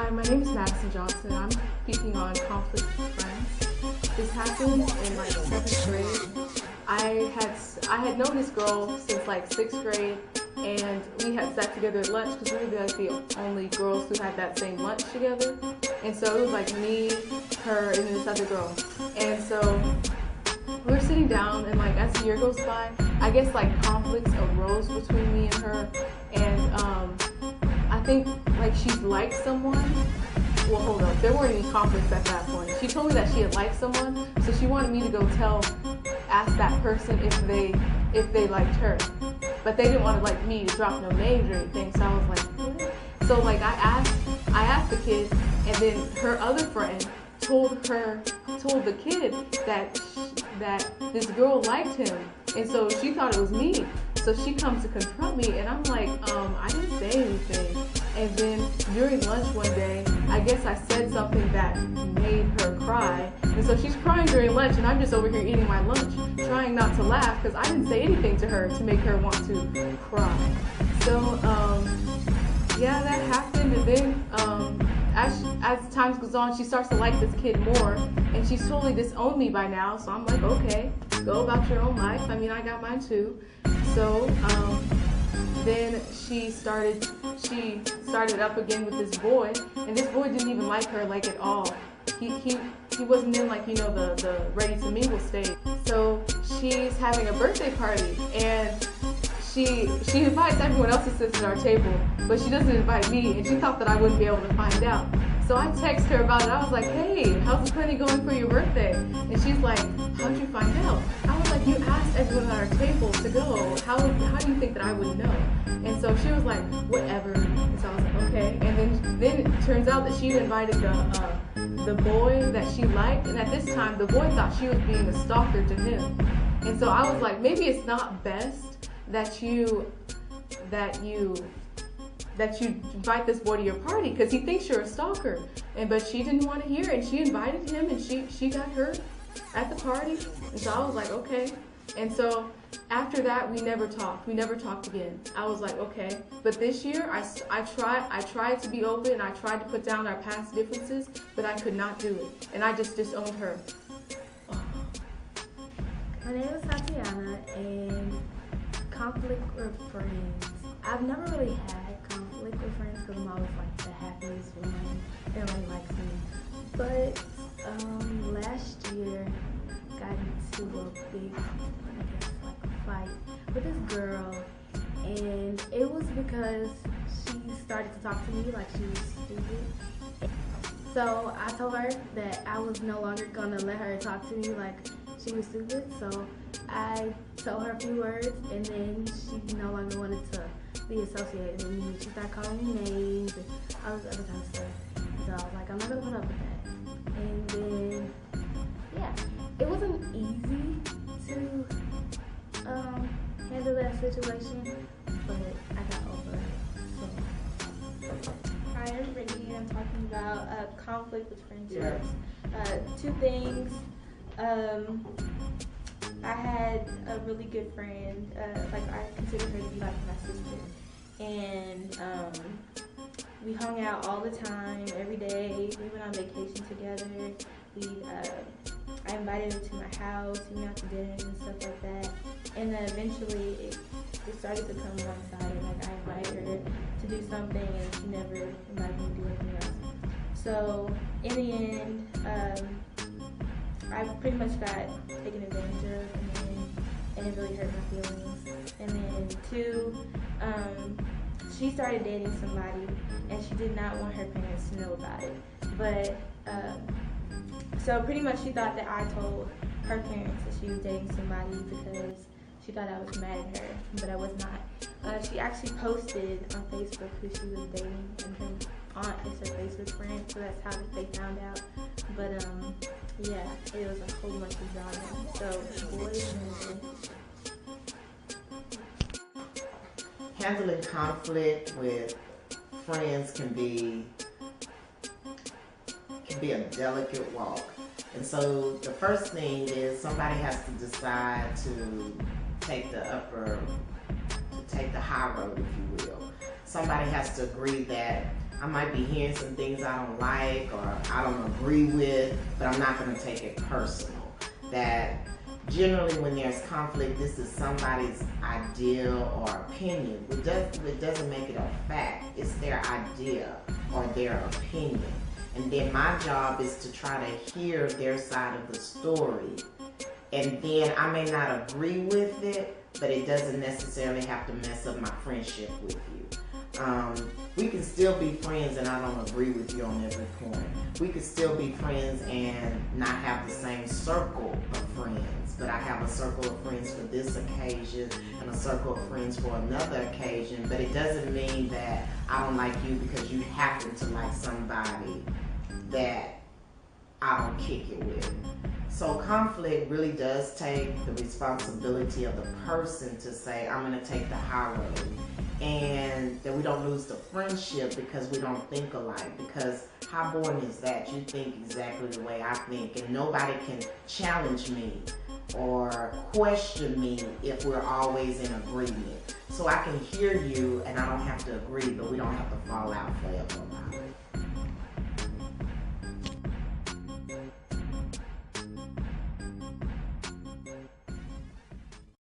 Hi, my name is Madison Johnson. I'm speaking on conflict with friends. This happened in like 7th grade. I had known this girl since like 6th grade, and we had sat together at lunch because we were like the only girls who had that same lunch together. And so it was like me, her, and this other girl. And so we were sitting down, and like as the year goes by, I guess like conflicts arose between me and her, and I think like she liked someone. Well, hold up, there weren't any conflicts at that point. She told me that she had liked someone, so she wanted me to go ask that person if they liked her, but they didn't want to like me to drop no names or anything. So I was like, what? So like I asked the kid, and then her other friend told the kid that this girl liked him, and so she thought it was me. So she comes to confront me, and I'm like, I didn't say anything. And then during lunch one day, I guess I said something that made her cry, and so she's crying during lunch, and I'm just over here eating my lunch, trying not to laugh because I didn't say anything to her to make her want to cry. So yeah, that happened, and then as time goes on, she starts to like this kid more, and she's totally disowned me by now. So I'm like, okay, go about your own life. I mean, I got mine too. So then she started up again with this boy, and this boy didn't even like her like at all. He wasn't in like, you know, the ready to mingle state. So she's having a birthday party, and she invites everyone else to sit at our table, but she doesn't invite me, and she thought that I wouldn't be able to find out. So I text her about it. I was like, hey, how's the planning going for your birthday? And she's like, how'd you find out? I was like, you asked everyone at our table to go. How do you think that I would know? And so she was like, whatever. And so I was like, okay. And then it turns out that she'd invited the boy that she liked, and at this time the boy thought she was being a stalker to him. And so I was like, maybe it's not best that you invite this boy to your party because he thinks you're a stalker. But she didn't want to hear it, and she invited him, and she got hurt at the party. And so I was like, okay. And so after that, we never talked again. I was like, okay. But this year I tried to be open, and I tried to put down our past differences, but I could not do it, and I just disowned her. My name is Tatiana, and conflict with friends. I've never really had conflict with friends because I'm always like the happiest one. Everybody likes me. But last year, got into a big, fight with this girl, and it was because she started to talk to me like she was stupid. So I told her that I was no longer gonna let her talk to me like she was stupid. So I told her a few words, and then she no longer wanted to be associated with me. She started calling me names and all this other kind of stuff. So I was like, I'm not gonna put up with that. And then, yeah, it wasn't easy to handle that situation, but I got over it. So. Hi, I'm Brittany, and I'm talking about conflict with friendships. Two things. I had a really good friend, like I consider her to be like my sister, and we hung out all the time, every day. We went on vacation together. I invited her to my house, we went out to dinners and stuff like that, and then eventually it started to come one-sided. Like I invited her to do something, and she never invited me to do anything else. So in the end, I pretty much got taken advantage of, and it really hurt my feelings. And then two, she started dating somebody, and she did not want her parents to know about it. But so pretty much she thought that I told her parents that she was dating somebody because she thought I was mad at her, but I was not. She actually posted on Facebook who she was dating, and her aunt is her Facebook friend, so that's how they found out. But yeah, it was a whole bunch of drama. So boys and handling conflict with friends can be a delicate walk. And so the first thing is somebody has to decide to take the high road, if you will. Somebody has to agree that I might be hearing some things I don't like or I don't agree with, but I'm not going to take it personal. That generally when there's conflict, this is somebody's idea or opinion. It doesn't make it a fact. It's their idea or their opinion. And then my job is to try to hear their side of the story. And then I may not agree with it, but it doesn't necessarily have to mess up my friendship with you. We can still be friends and I don't agree with you on every point. We could still be friends and not have the same circle of friends, but I have a circle of friends for this occasion and a circle of friends for another occasion, but it doesn't mean that I don't like you because you happen to like somebody that I don't kick it with. So conflict really does take the responsibility of the person to say, I'm going to take the high road. And that we don't lose the friendship because we don't think alike. Because how boring is that? You think exactly the way I think, and nobody can challenge me or question me if we're always in agreement. So I can hear you and I don't have to agree, but we don't have to fall out forever.